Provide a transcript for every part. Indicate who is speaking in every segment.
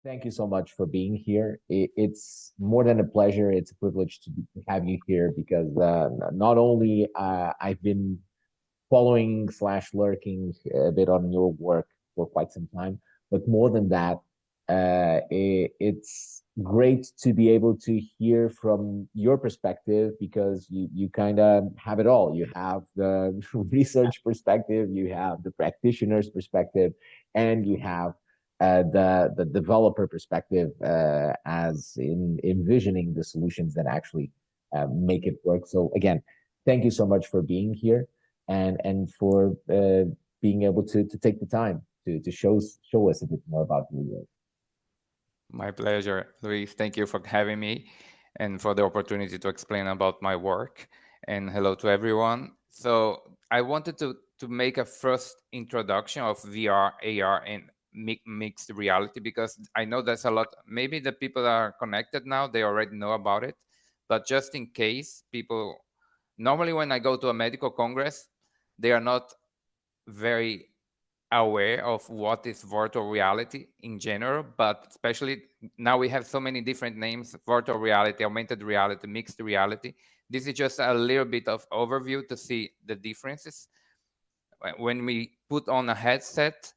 Speaker 1: Thank you so much for being here. It's more than a pleasure. It's a privilege to have you here because not only I've been following slash lurking a bit on your work for quite some time, but more than that, it's great to be able to hear from your perspective because you kind of have it all. You have the research perspective, you have the practitioner's perspective, and you have the developer perspective as in envisioning the solutions that actually make it work. So again, thank you so much for being here and for being able to take the time to show us a bit more about your work.
Speaker 2: My pleasure, Luis. Thank you for having me and for the opportunity to explain about my work. And hello to everyone. So I wanted to make a first introduction of VR, AR, and mixed reality because I know there's a lot. Maybe the people that are connected now, they already know about it. But just in case people, normally when I go to a medical congress, they are not very aware of what is virtual reality in general, but especially now we have so many different names: virtual reality, augmented reality, mixed reality. This is just a little bit of overview to see the differences. When we put on a headset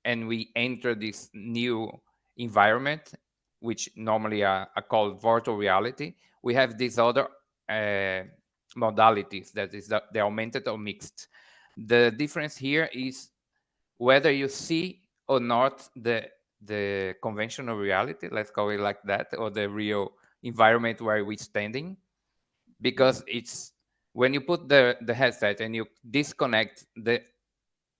Speaker 2: and we enter this new environment, which normally are called virtual reality, we have these other uh, modalities, that is the augmented or mixed. The difference here is whether you see or not the conventional reality, let's call it like that, or the real environment where we're standing, because it's when you put the headset and you disconnect the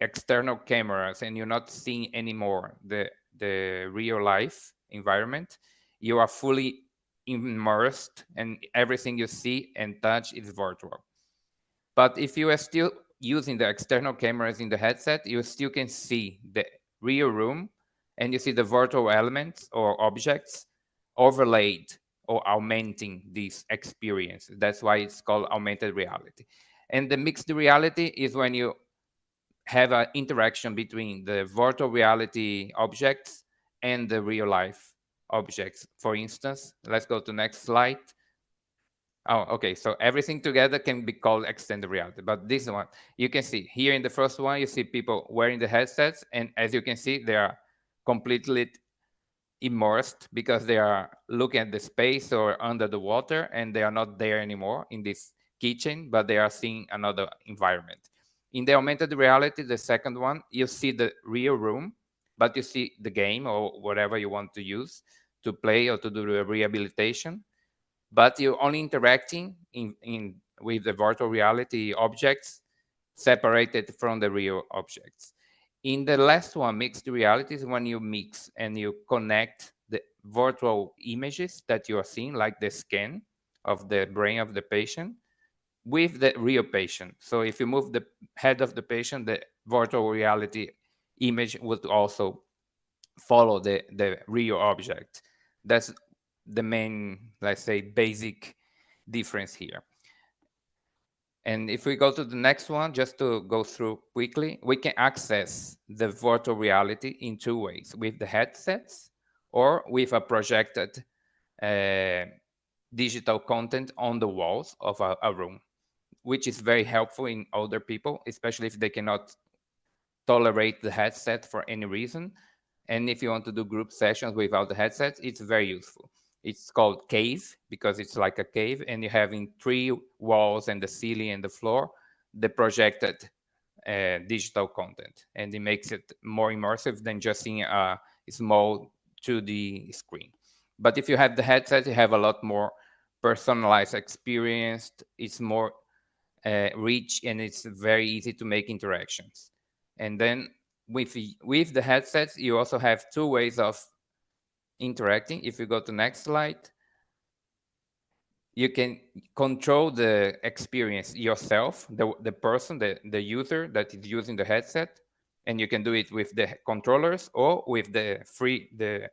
Speaker 2: external cameras and you're not seeing anymore the real life environment, you are fully immersed and everything you see and touch is virtual. But if you are still using the external cameras in the headset, you still can see the real room and you see the virtual elements or objects overlaid or augmenting this experience. That's why it's called augmented reality. And the mixed reality is when you have an interaction between the virtual reality objects and the real life objects. For instance, let's go to next slide. Oh, okay. So everything together can be called extended reality. But this one, you can see here in the first one, you see people wearing the headsets. And as you can see, they are completely immersed because they are looking at the space or under the water and they are not there anymore in this kitchen, but they are seeing another environment. In the augmented reality, the second one, you see the real room, but you see the game or whatever you want to use to play or to do the rehabilitation, but you're only interacting in with the virtual reality objects separated from the real objects. In the last one, mixed reality, is when you mix and you connect the virtual images that you are seeing, like the scan of the brain of the patient, with the real patient. So if you move the head of the patient, the virtual reality image would also follow the real object. That's the main, let's say, basic difference here. And if we go to the next one, just to go through quickly, we can access the virtual reality in two ways: with the headsets or with a projected uh, digital content on the walls of a room, which is very helpful in older people, especially if they cannot tolerate the headset for any reason. And if you want to do group sessions without the headset, it's very useful. It's called cave because it's like a cave, and you have in three walls and the ceiling and the floor the projected digital content, and it makes it more immersive than just seeing a small 2D screen. But if you have the headset, you have a lot more personalized experience. It's more rich and it's very easy to make interactions. And then with the headsets, you also have two ways of interacting. If you go to next slide, you can control the experience yourself, the person, the user that is using the headset, and you can do it with the controllers or with the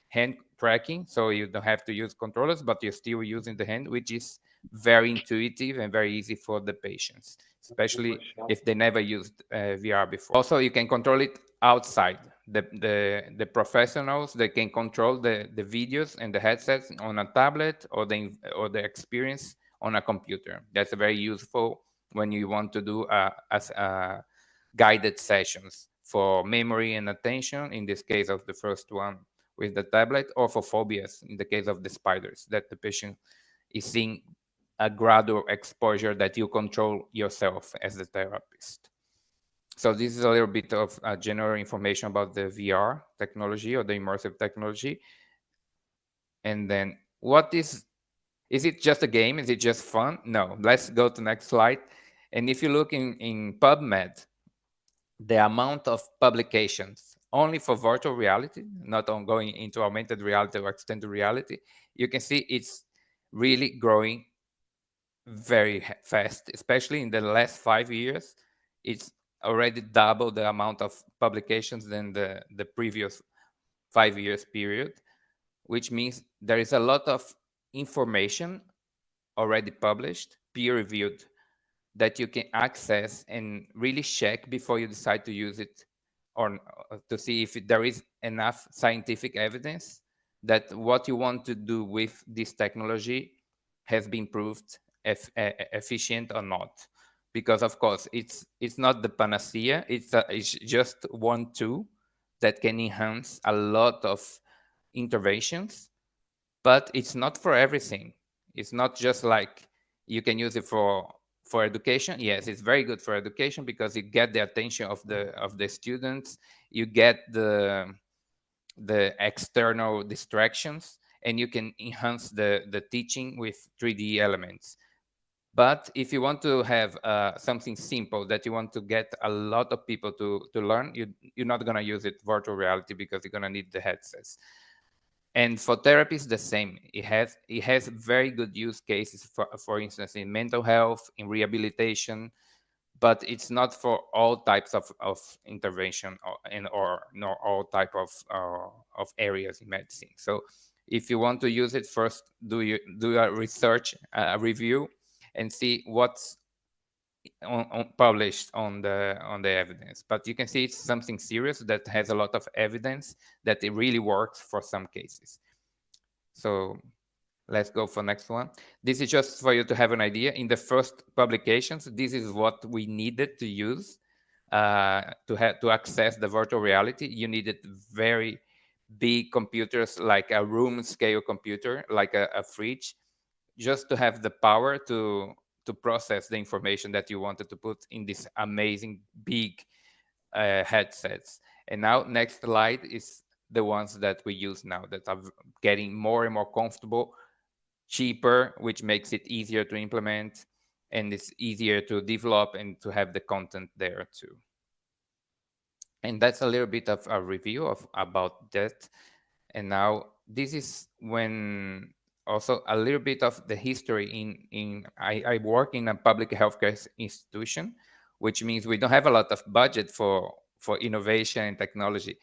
Speaker 2: hand tracking. So you don't have to use controllers, but you're still using the hand, which is very intuitive and very easy for the patients, especially if they never used VR before. Also, you can control it outside. the professionals, they can control the videos and the headsets on a tablet, or the experience on a computer. That's very useful when you want to do as guided sessions for memory and attention, in this case of the first one with the tablet, or for phobias in the case of the spiders, that the patient is seeing a gradual exposure that you control yourself as the therapist. So this is a little bit of general information about the VR technology, or the immersive technology. And then, what is it just a game? Is it just fun? No, let's go to next slide. And if you look in PubMed, the amount of publications only for virtual reality, not on going into augmented reality or extended reality, you can see it's really growing very fast, especially in the last 5 years. It's already double the amount of publications than the previous 5 years period, which means there is a lot of information already published, peer reviewed, that you can access and really check before you decide to use it, or to see if there is enough scientific evidence that what you want to do with this technology has been proved efficient or not. Because of course it's not the panacea, it's just one tool that can enhance a lot of interventions, but it's not for everything. It's not just like you can use it for education. Yes, it's very good for education because you get the attention of the students, you get the external distractions, and you can enhance the teaching with 3D elements. But if you want to have something simple that you want to get a lot of people to learn, you're not going to use it virtual reality, because you're going to need the headsets. And for therapy is the same. It has very good use cases, for instance, in mental health, in rehabilitation, but it's not for all types of intervention, or nor all type of areas in medicine. So if you want to use it, first do a research, a review, and see what's published on the evidence. But you can see it's something serious that has a lot of evidence that it really works for some cases. So let's go for next one. This is just for you to have an idea. In the first publications, this is what we needed to use to access the virtual reality. You needed very big computers, like a room scale computer, like a fridge, just to have the power to process the information that you wanted to put in this amazing big headsets. And now next slide is the ones that we use now, that are getting more and more comfortable, cheaper, which makes it easier to implement, and it's easier to develop and to have the content there too. And that's a little bit of a review of about that. And now this is when also a little bit of the history I work in a public healthcare institution, which means we don't have a lot of budget for innovation and technology.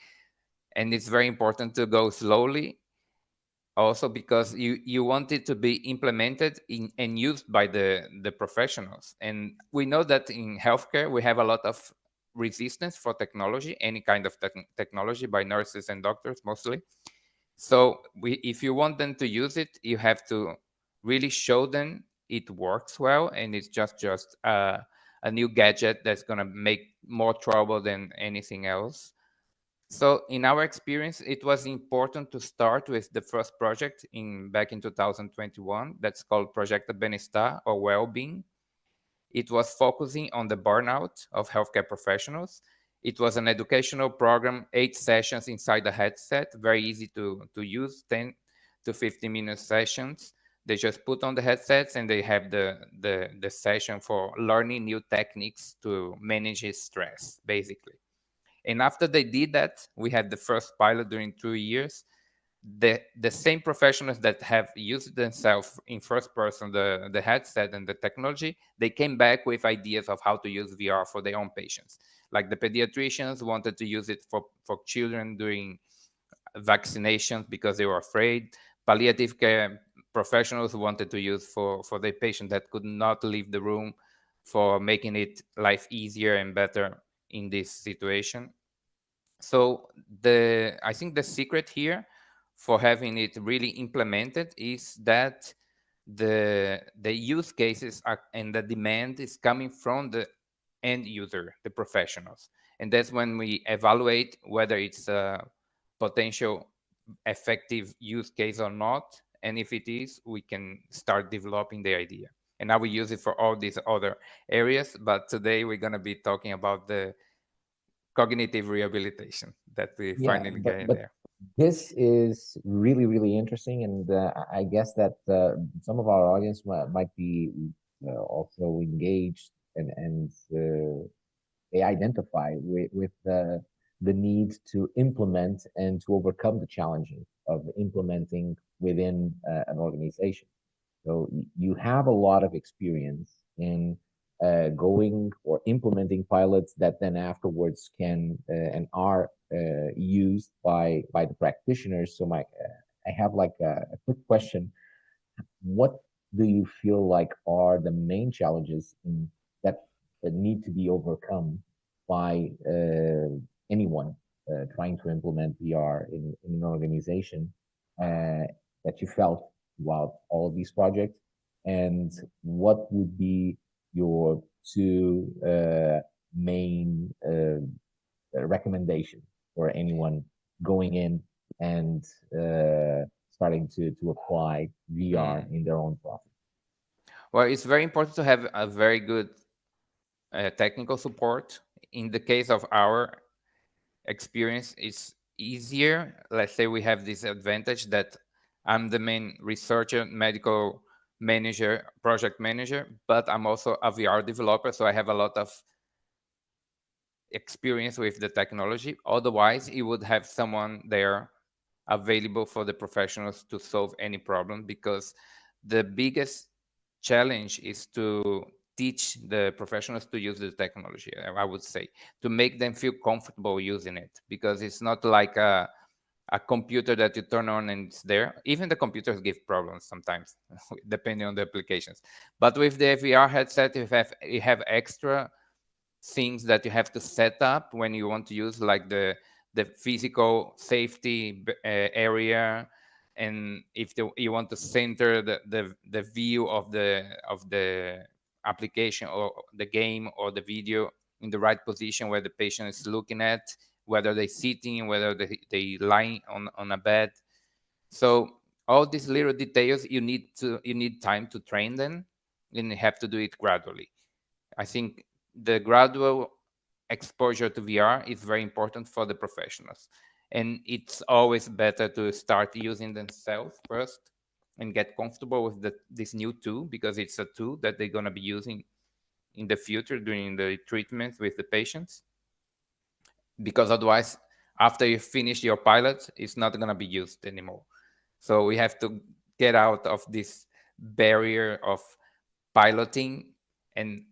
Speaker 2: And it's very important to go slowly, also because you want it to be implemented and used by the professionals. And we know that in healthcare we have a lot of resistance for technology, any kind of technology, by nurses and doctors mostly. So if you want them to use it, you have to really show them it works well, and it's just a new gadget that's going to make more trouble than anything else. So in our experience, it was important to start with the first project back in 2021 that's called Project Benestar, or Wellbeing. It was focusing on the burnout of healthcare professionals. It was an educational program, 8 sessions inside the headset, very easy to use, 10 to 15-minute sessions. They just put on the headsets and they have the session for learning new techniques to manage his stress, basically. And after they did that, we had the first pilot during 2 years. The same professionals that have used themselves in first person, the headset and the technology, they came back with ideas of how to use VR for their own patients. Like the pediatricians wanted to use it for children during vaccinations because they were afraid. Palliative care professionals wanted to use for their patient that could not leave the room, for making it life easier and better in this situation. So I think the secret here for having it really implemented is that the use cases are, and the demand is coming from the end user, the professionals, and that's when we evaluate whether it's a potential effective use case or not, and if it is, we can start developing the idea. And I will use it for all these other areas, but today we're going to be talking about the cognitive rehabilitation that we
Speaker 1: Yeah,
Speaker 2: finally
Speaker 1: but
Speaker 2: get in
Speaker 1: but
Speaker 2: there.
Speaker 1: this is really really interesting, and I guess that some of our audience might be also engaged, and they identify with the need to implement and to overcome the challenges of implementing within an organization. So you have a lot of experience in going or implementing pilots that then afterwards can and are used by the practitioners. So I have like a quick question. What do you feel like are the main challenges that need to be overcome by anyone trying to implement VR in an organization uh, that you felt throughout all of these projects? And what would be your two main recommendation for anyone going in and starting to apply VR
Speaker 2: Mm.
Speaker 1: in their own process?
Speaker 2: Well, it's very important to have a very good technical support. In the case of our experience, it's easier. Let's say we have this advantage that I'm the main researcher, medical manager, project manager, but I'm also a VR developer, so I have a lot of experience with the technology. Otherwise, it would have someone there available for the professionals to solve any problem, because the biggest challenge is to teach the professionals to use the technology. I would say, to make them feel comfortable using it, because it's not like a computer that you turn on and it's there. Even the computers give problems sometimes depending on the applications. But with the VR headset, you have extra things that you have to set up when you want to use, like the physical safety area, and if you want to center the view of the application or the game or the video in the right position where the patient is looking at, whether they're sitting, whether they lying on a bed. So all these little details, you need time to train them, and you have to do it gradually. I think the gradual exposure to VR is very important for the professionals. And it's always better to start using themselves first and get comfortable with this new tool, because it's a tool that they're going to be using in the future during the treatments with the patients. Because otherwise, after you finish your pilot, it's not going to be used anymore. So we have to get out of this barrier of piloting and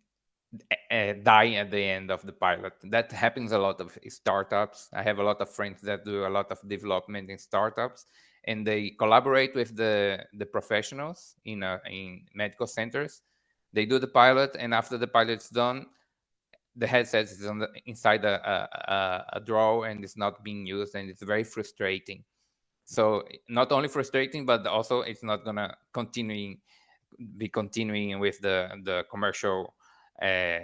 Speaker 2: die at the end of the pilot. That happens a lot of startups. I have a lot of friends that do a lot of development in startups, and they collaborate with the professionals in medical centers. They do the pilot, and after the pilot's done, the headset is inside a drawer and it's not being used, and it's very frustrating. So not only frustrating, but also it's not gonna continuing with the commercial uh,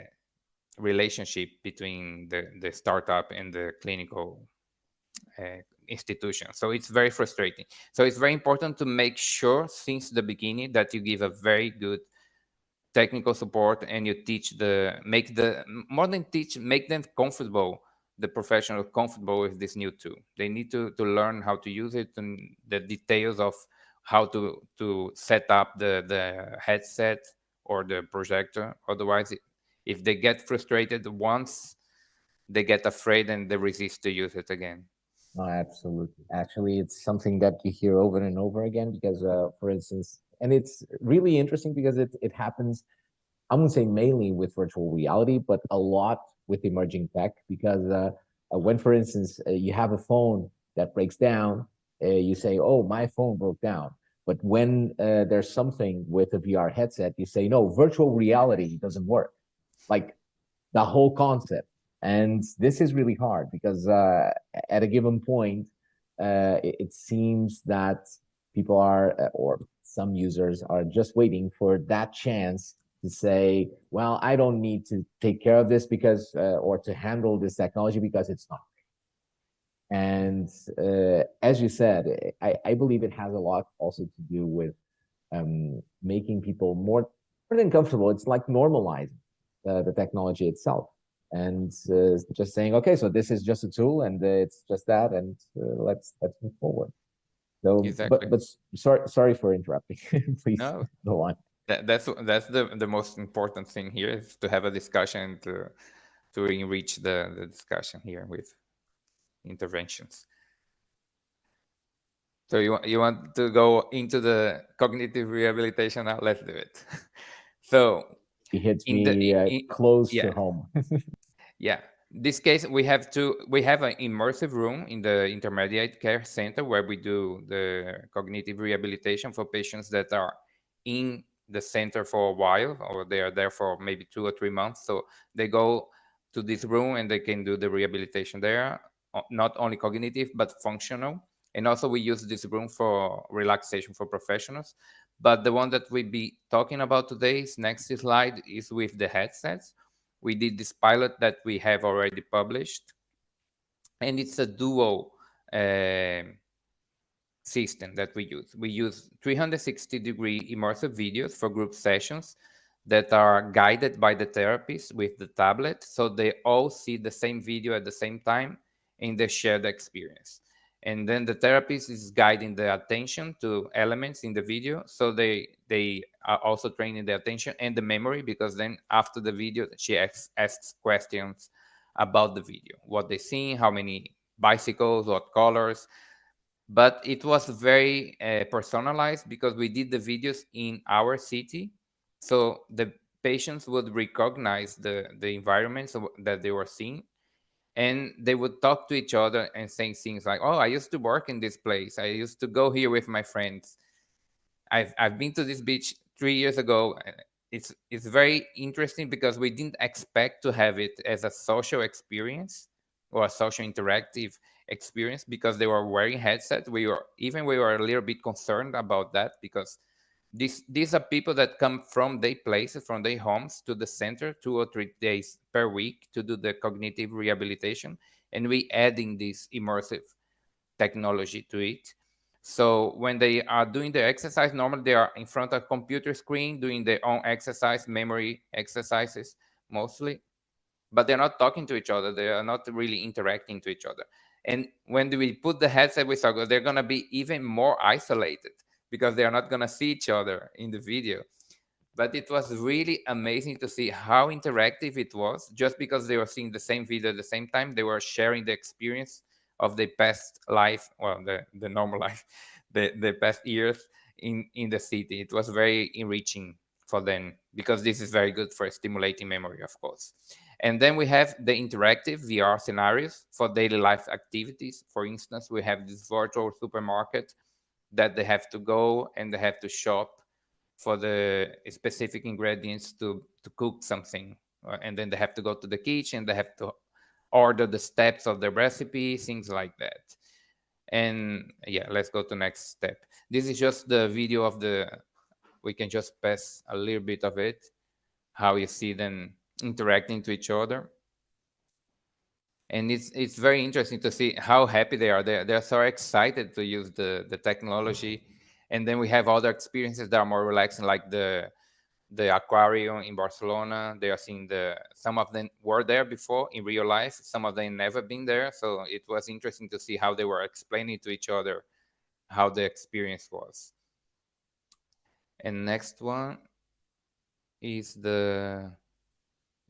Speaker 2: relationship between the startup and the clinical institution. So it's very frustrating. So it's very important to make sure since the beginning that you give a very good technical support, and you teach make the more than teach, make them comfortable, the professional comfortable with this new tool. They need to learn how to use it, and the details of how to set up the headset or the projector. Otherwise, if they get frustrated once, they get afraid and they resist to use it again.
Speaker 1: No, absolutely. Actually, it's something that you hear over and over again because, for instance, and it's really interesting because it happens, I wouldn't say mainly with virtual reality, but a lot with emerging tech. Because when, for instance, you have a phone that breaks down, you say, "Oh, my phone broke down." But when there's something with a VR headset, you say, "No, virtual reality doesn't work." Like the whole concept. And this is really hard because at a given point, it seems that people are, or some users are just waiting for that chance to say, well, I don't need to take care of this because, or to handle this technology because it's not. And as you said, I believe it has a lot also to do with making people more than comfortable. It's like normalizing the technology itself, and just saying, okay, so this is just a tool, and it's just that, and let's move forward. So,
Speaker 2: Exactly.
Speaker 1: but sorry for interrupting. Please
Speaker 2: No,
Speaker 1: go on.
Speaker 2: that's the most important thing here, is to have a discussion, to enrich the discussion here with interventions. So you want to go into the cognitive rehabilitation now? Let's do it. So
Speaker 1: It hits
Speaker 2: in the
Speaker 1: me close
Speaker 2: yeah,
Speaker 1: to home.
Speaker 2: yeah. This case, we have an immersive room in the intermediate care center where we do the cognitive rehabilitation for patients that are in the center for a while, or they are there for maybe 2 or 3 months. So they go to this room and they can do the rehabilitation there, not only cognitive but functional. And also we use this room for relaxation for professionals. But the one that we be talking about today's next slide is with the headsets. We did this pilot that we have already published, and it's a dual system that we use. We use 360-degree immersive videos for group sessions that are guided by the therapist with the tablet, so they all see the same video at the same time in the shared experience. And then the therapist is guiding the attention to elements in the video, so they are also training the attention and the memory, because then after the video she asks questions about the video, what they see, how many bicycles, what colors. But it was very personalized because we did the videos in our city, so the patients would recognize the environments that they were seeing, and they would talk to each other and say things like, oh, I used to work in this place, I used to go here with my friends, I've been to this beach 3 years ago. It's very interesting because we didn't expect to have it as a social experience or a social interactive experience, because they were wearing headsets. We were a little bit concerned about that, because these are people that come from their places, from their homes to the center 2 or 3 days per week to do the cognitive rehabilitation, and we adding this immersive technology to it. So when they are doing the exercise, normally they are in front of a computer screen doing their own exercise, memory exercises mostly, but they're not talking to each other. They are not really interacting to each other. And when we put the headset with our, they're going to be even more isolated because they are not going to see each other in the video. But it was really amazing to see how interactive it was. Just because they were seeing the same video at the same time, they were sharing the experience of the past life, well, the normal life, the past years in the city. It was very enriching for them, because this is very good for stimulating memory, of course. And then we have the interactive VR scenarios for daily life activities. For instance, we have this virtual supermarket that they have to go and they have to shop for the specific ingredients to cook something. And then they have to go to the kitchen, they have to order the steps of the recipe, things like that. And yeah, let's go to next step. This is just the video of the, we can just pass a little bit of it, how you see them interacting to each other. And it's very interesting to see how happy they are. They're so excited to use the technology. And then we have other experiences that are more relaxing, like the aquarium in Barcelona. They are seeing some of them were there before in real life, some of them never been there. So it was interesting to see how they were explaining to each other how the experience was. And next one is the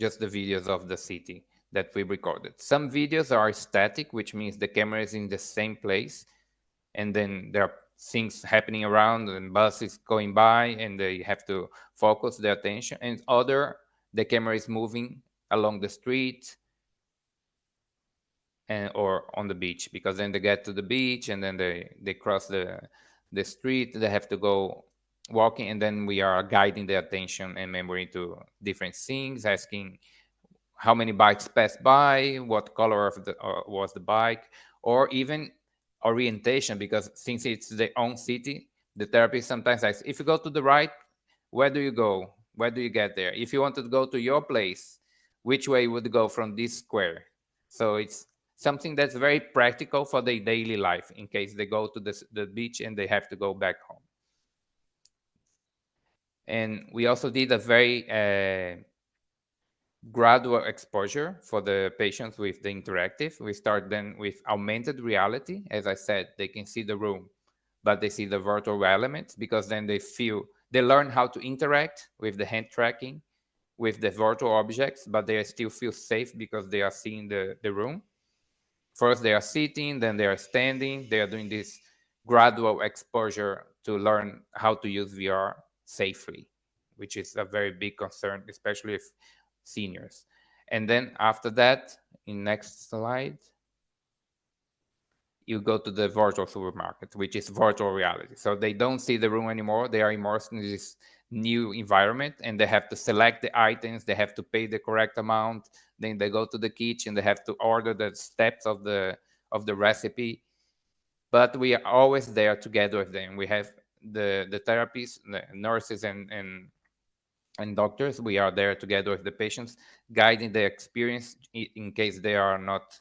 Speaker 2: just the videos of the city that we recorded. Some videos are static, which means the camera is in the same place, and then there are things happening around and buses going by and they have to focus their attention. And other, the camera is moving along the street and or on the beach, because then they get to the beach and then they cross the street, they have to go walking, and then we are guiding their attention and memory to different things, asking how many bikes passed by, what color of was the bike, or even orientation, because since it's their own city, the therapist sometimes asks, if you go to the right, where do you go? Where do you get there? If you wanted to go to your place, which way would go from this square? So it's something that's very practical for their daily life in case they go to the beach and they have to go back home. And we also did a very gradual exposure for the patients with the interactive. We start then with augmented reality. As I said, they can see the room, but they see the virtual elements, because then they learn how to interact with the hand tracking, with the virtual objects, but they still feel safe because they are seeing the room. First, they are sitting, then they are standing. They are doing this gradual exposure to learn how to use VR safely, which is a very big concern, especially if seniors. And then after that, in next slide, you go to the virtual supermarket, which is virtual reality. So they don't see the room anymore. They are immersed in this new environment, and they have to select the items. They have to pay the correct amount. Then they go to the kitchen. They have to order the steps of the recipe. But we are always there together with them. We have the therapists, the nurses, and doctors. We are there together with the patients, guiding the experience in case they are not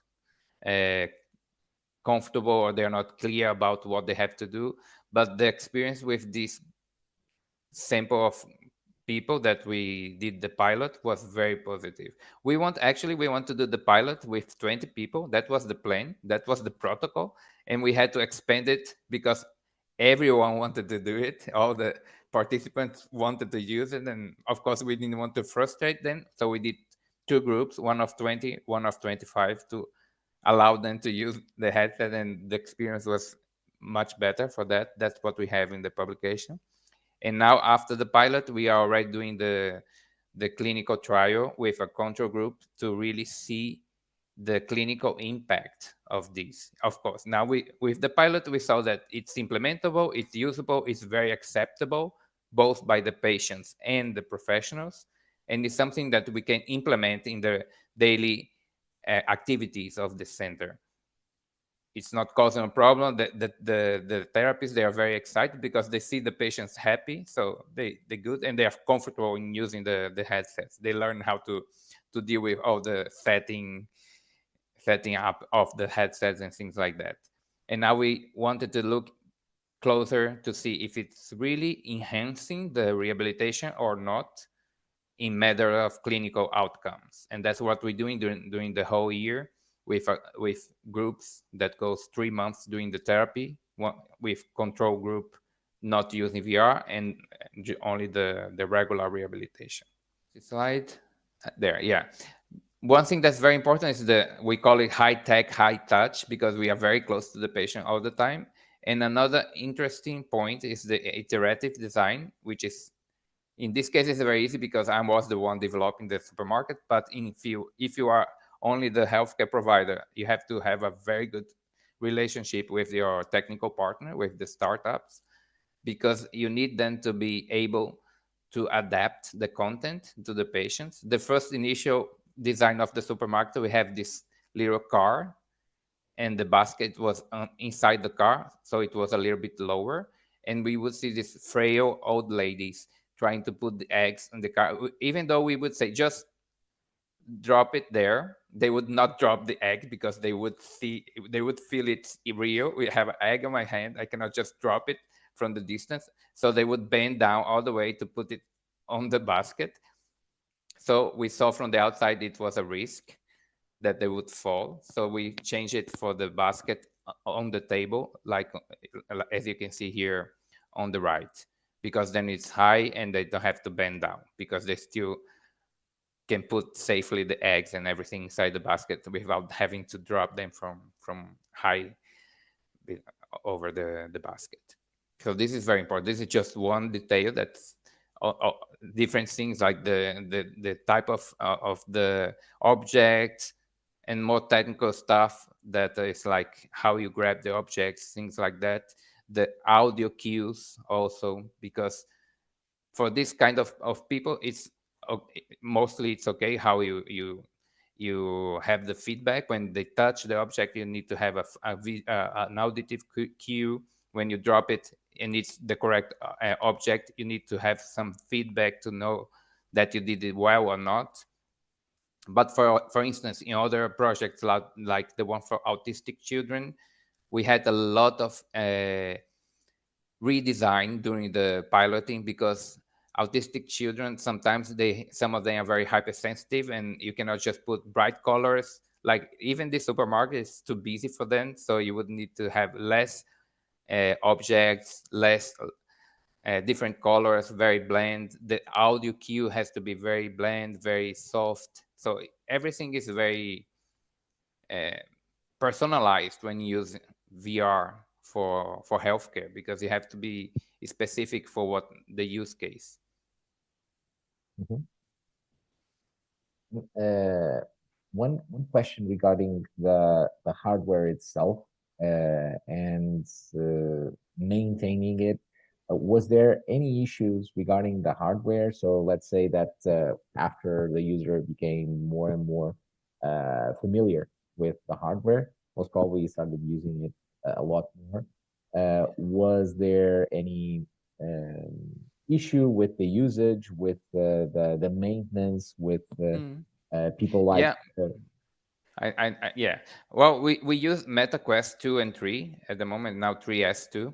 Speaker 2: uh, comfortable or they're not clear about what they have to do. But the experience with this sample of people that we did the pilot was very positive. We want to do the pilot with 20 people. That was the plan, that was the protocol, and we had to expand it because everyone wanted to do it. All the participants wanted to use it, and of course we didn't want to frustrate them, so we did two groups, one of 20, one of 25, to allow them to use the headset, and the experience was much better for that. That's what we have in the publication. And now after the pilot, we are already doing the clinical trial with a control group to really see the clinical impact of this. Of course, now we with the pilot we saw that it's implementable, it's usable, it's very acceptable both by the patients and the professionals, and it's something that we can implement in the daily activities of the center. It's not causing a problem. The therapists, they are very excited because they see the patients happy, so they good, and they are comfortable in using the headsets. They learn how to deal with all the setting up of the headsets and things like that. And now we wanted to look closer to see if it's really enhancing the rehabilitation or not in matter of clinical outcomes. And that's what we're doing during the whole year with groups that goes 3 months doing the therapy, with control group not using VR, and only the regular rehabilitation. Slide there, yeah. One thing that's very important is we call it high tech, high touch, because we are very close to the patient all the time. And another interesting point is the iterative design, which is, in this case, it's very easy because I was the one developing the supermarket. But if you are only the healthcare provider, you have to have a very good relationship with your technical partner, with the startups, because you need them to be able to adapt the content to the patients. The first initial design of the supermarket, we have this little car, and the basket was inside the car, so it was a little bit lower, and we would see these frail old ladies trying to put the eggs in the car. Even though we would say just drop it there, they would not drop the egg because they would feel it's real. We have an egg in my hand, I cannot just drop it from the distance. So they would bend down all the way to put it on the basket. So we saw from the outside it was a risk that they would fall. So we changed it for the basket on the table, like as you can see here on the right, because then it's high and they don't have to bend down, because they still can put safely the eggs and everything inside the basket without having to drop them from high over the basket. So this is very important. This is just one detail that's different things, like the type of the object, and more technical stuff that is like how you grab the objects, things like that. The audio cues also, because for this kind of people, it's mostly it's okay how you You have the feedback when they touch the object. You need to have an auditive cue when you drop it and it's the correct object. You need to have some feedback to know that you did it well or not. But for instance, in other projects like the one for autistic children, we had a lot of redesign during the piloting, because autistic children, sometimes some of them are very hypersensitive, and you cannot just put bright colors. Like even the supermarket is too busy for them, so you would need to have less objects, less different colors, very bland. The audio cue has to be very bland, very soft. So everything is very uh, personalized when you use VR for healthcare, because you have to be specific for what the use case.
Speaker 1: Mhm. Uh, one question regarding the hardware itself and maintaining it. Was there any issues regarding the hardware? So let's say that after the user became more and more familiar with the hardware, most probably started using it a lot more. Was there any um, issue with the usage, with the maintenance, with
Speaker 2: Mm.
Speaker 1: people like
Speaker 2: Yeah, yeah. Well, we use MetaQuest 2 and 3 at the moment, now 3S2.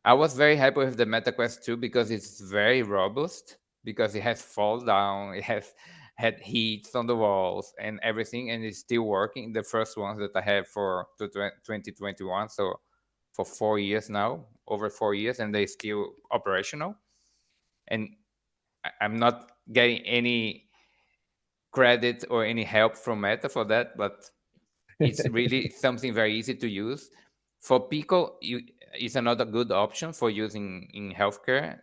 Speaker 2: I was very happy with the MetaQuest 2 because it's very robust, because it has fall down, it has had heats on the walls and everything, and it's still working. The first ones that I have for 2021, so for 4 years now, over 4 years, and they're still operational. And I'm not getting any credit or any help from Meta for that, but it's really something very easy to use. For Pico, it's another good option for using in healthcare.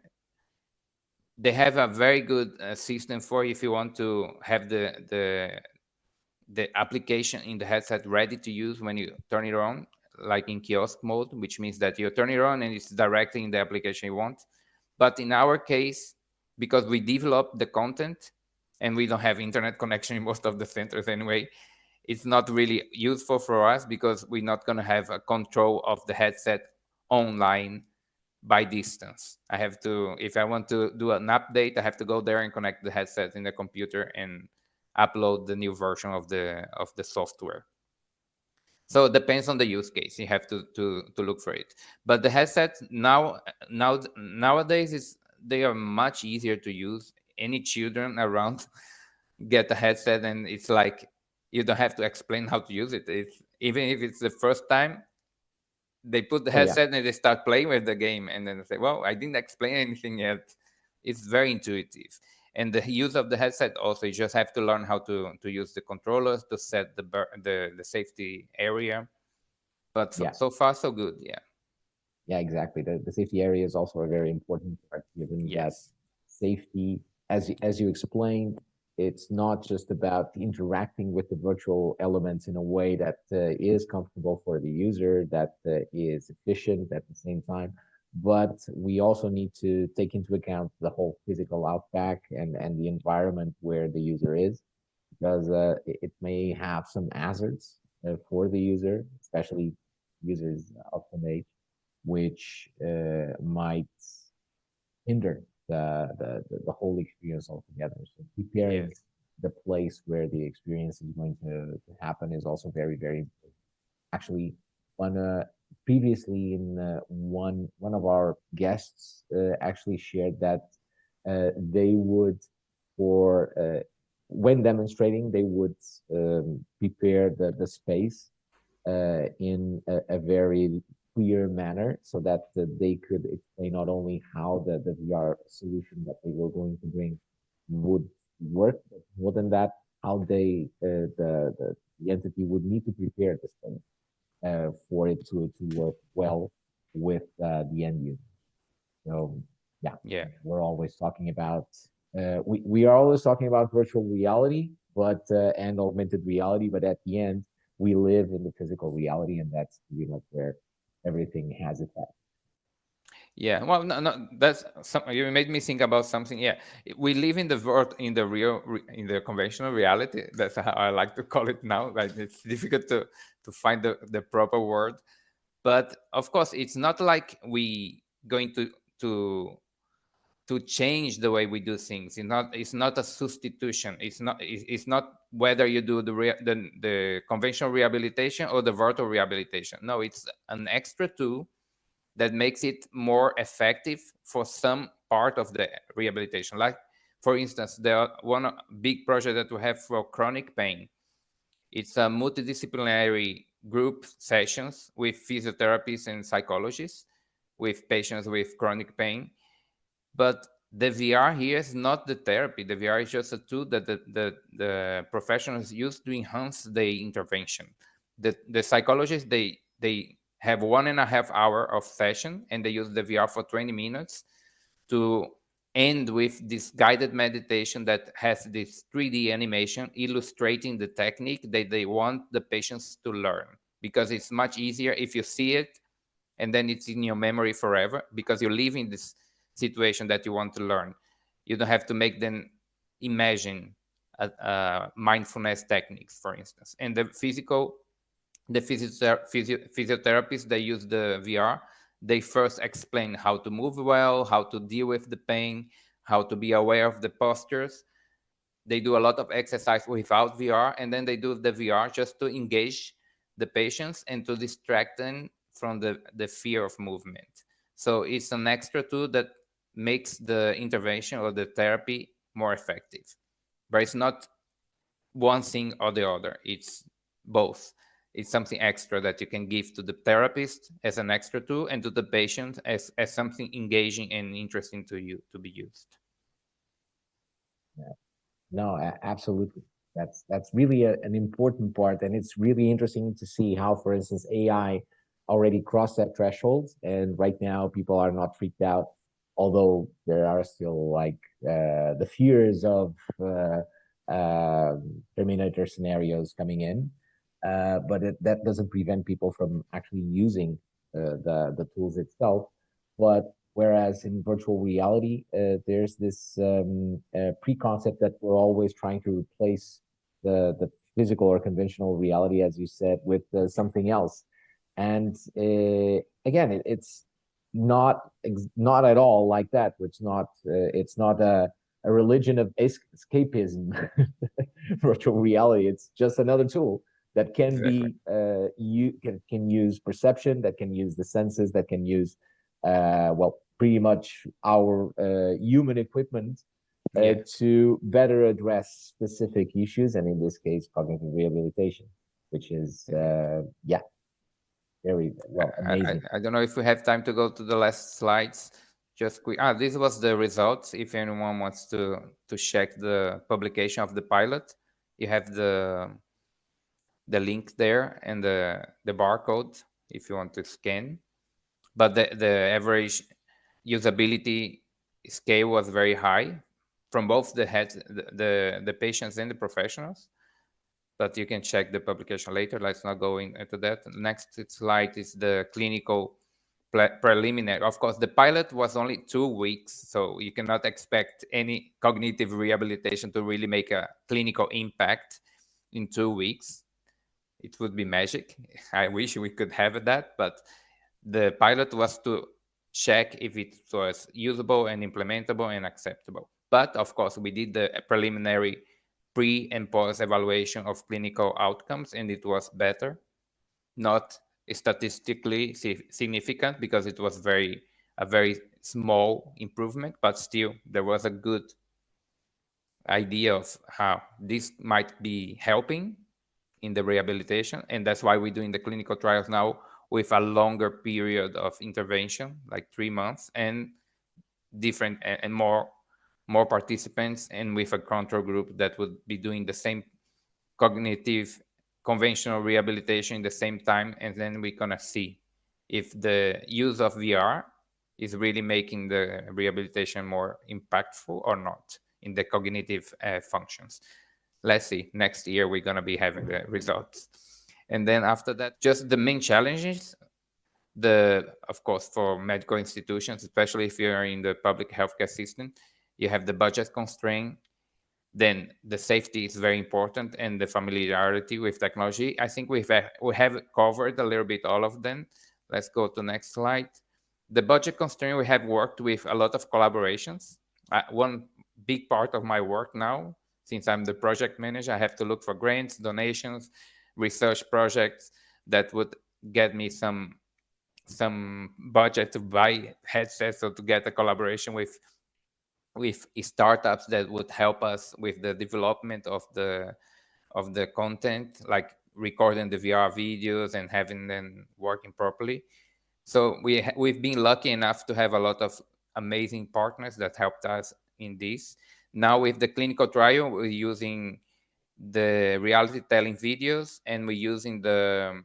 Speaker 2: They have a very good system for if you want to have the application in the headset ready to use when you turn it on, like in kiosk mode, which means that you turn it on and it's directly in the application you want. But in our case, because we develop the content and we don't have internet connection in most of the centers anyway, it's not really useful for us, because we're not going to have a control of the headset online by distance. I have to, if I want to do an update, I have to go there and connect the headset in the computer and upload the new version of the software. So it depends on the use case. You have to look for it. But the headsets nowadays is they are much easier to use. Any children around get a headset, and it's like you don't have to explain how to use it. It's, even if it's the first time, they put the
Speaker 1: Oh yeah,
Speaker 2: headset and they start playing with the game, and then they say, well, I didn't explain anything yet. It's very intuitive. And the use of the headset also, you just have to learn how to use the controllers to set the safety area. But
Speaker 1: yeah.
Speaker 2: so far so good. Yeah.
Speaker 1: Yeah, exactly. The safety area is also a very important part, given that
Speaker 2: Yes.
Speaker 1: safety, as you explained, it's not just about interacting with the virtual elements in a way that is comfortable for the user, that is efficient at the same time, but we also need to take into account the whole physical outback and the environment where the user is, because it may have some hazards for the user, especially users of some age, which might hinder the whole experience altogether. So preparing
Speaker 2: Yes.
Speaker 1: the place where the experience is going to happen is also very, very important. Actually, one previously in one of our guests actually shared that they would for when demonstrating they would prepare the space in a very clear manner so that they could explain not only how the VR solution that they were going to bring would work, but more than that, how the entity would need to prepare the space for it to work well with the end user. So yeah,
Speaker 2: Yeah.
Speaker 1: we're always talking about we are always talking about virtual reality, but and augmented reality, but at the end we live in the physical reality, and that's pretty much where everything has its at.
Speaker 2: Yeah, well, no, no, that's some. You made me think about something. Yeah, we live in the world, in the in the conventional reality. That's how I like to call it now. Like it's difficult to find the proper word, but of course, it's not like we going to to change the way we do things. It's not a substitution. It's not whether you do the conventional rehabilitation or the virtual rehabilitation. No, it's an extra tool that makes it more effective for some part of the rehabilitation. Like, for instance, the one big project that we have for chronic pain. It's a multidisciplinary group sessions with physiotherapists and psychologists with patients with chronic pain. But the VR here is not the therapy. The VR is just a tool that the professionals use to enhance the intervention. The psychologists, they have 1.5 hour of session, and they use the VR for 20 minutes to end with this guided meditation that has this 3D animation illustrating the technique that they want the patients to learn, because it's much easier if you see it and then it's in your memory forever, because you live in this situation that you want to learn. You don't have to make them imagine mindfulness techniques, for instance. And the physiotherapists, they use the VR. They first explain how to move well, how to deal with the pain, how to be aware of the postures. They do a lot of exercise without VR, and then they do the VR just to engage the patients and to distract them from the fear of movement. So it's an extra tool that makes the intervention or the therapy more effective. But it's not one thing or the other, it's both. It's something extra that you can give to the therapist as an extra tool, and to the patient as something engaging and interesting to you to be used.
Speaker 1: Yeah. No, absolutely. That's really an important part, and it's really interesting to see how, for instance, AI already crossed that threshold, and right now people are not freaked out, although there are still like the fears of Terminator scenarios coming in. But that doesn't prevent people from actually using the tools itself. But whereas in virtual reality, there's this pre-concept that we're always trying to replace the physical or conventional reality, as you said, with something else. And again, it's not at all like that. It's not a religion of escapism, virtual reality. It's just another tool that can
Speaker 2: Exactly.
Speaker 1: be you can use perception, that can use the senses, that can use well, pretty much our human equipment
Speaker 2: Yeah.
Speaker 1: to better address specific issues, and in this case, cognitive rehabilitation, which is yeah, very well amazing.
Speaker 2: I don't know if we have time to go to the last slides. Just quick. This was the results. If anyone wants to check the publication of the pilot, you have the link there and the barcode if you want to scan. But the average usability scale was very high from both the heads, the patients and the professionals. But you can check the publication later. Let's not go into that. Next slide is the clinical preliminary. Of course, the pilot was only 2 weeks, so you cannot expect any cognitive rehabilitation to really make a clinical impact in 2 weeks. It would be magic. I wish we could have that, but the pilot was to check if it was usable and implementable and acceptable. But of course, we did the preliminary pre and post evaluation of clinical outcomes, and it was better, not statistically significant because it was a very small improvement, but still there was a good idea of how this might be helping in the rehabilitation. And that's why we're doing the clinical trials now with a longer period of intervention, like 3 months, and different and more participants, and with a control group that would be doing the same cognitive conventional rehabilitation in the same time. And then we're gonna see if the use of VR is really making the rehabilitation more impactful or not in the cognitive functions. Let's see, next year we're going to be having the results. And then after that, just the main challenges. Of course, for medical institutions, especially if you're in the public healthcare system, you have the budget constraint. Then the safety is very important, and the familiarity with technology. I think we have covered a little bit all of them. Let's go to next slide. The budget constraint, we have worked with a lot of collaborations. One big part of my work now, since I'm the project manager, I have to look for grants, donations, research projects that would get me some budget to buy headsets or to get a collaboration with startups that would help us with the development of the content, like recording the VR videos and having them working properly. So we've been lucky enough to have a lot of amazing partners that helped us in this. Now with the clinical trial, we're using the reality telling videos, and we're using the